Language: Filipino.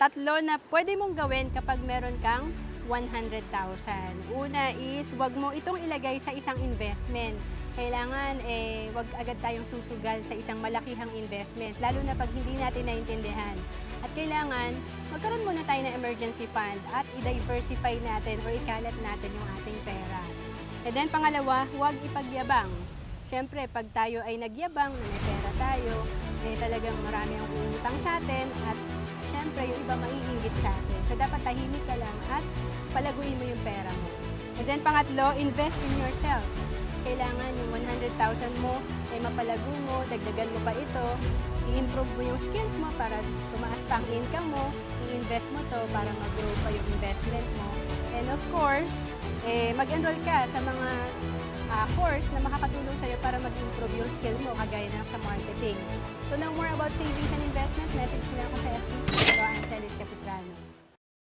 Tatlo na pwede mong gawin kapag meron kang 100,000. Una is, wag mo itong ilagay sa isang investment. Kailangan wag agad tayong susugal sa isang malakihang investment, lalo na pag hindi natin naintindihan. At kailangan, magkaroon muna tayo ng emergency fund at i-diversify natin o ikalat natin yung ating pera. And then pangalawa, huwag ipagyabang. Siyempre, pag tayo ay nagyabang, na may pera tayo, talagang marami ang uutang sa atin at siyempre yung iba maiinggit sa atin. So dapat tahimik ka lang at palaguin mo yung pera mo. And then pangatlo, invest in yourself. Kailangan yung 100,000 mo ay mapalago mo, dagdagan mo pa ito, i-improve mo yung skills mo para tumaas pa ang income mo, i-invest mo to para mag-grow pa yung investment mo. And of course, mag-enroll ka sa mga course na makakatulong sa'yo para mag-improve yung skill mo, kagaya na sa marketing. To know more about savings and investment, message mo na ako sa FB. So,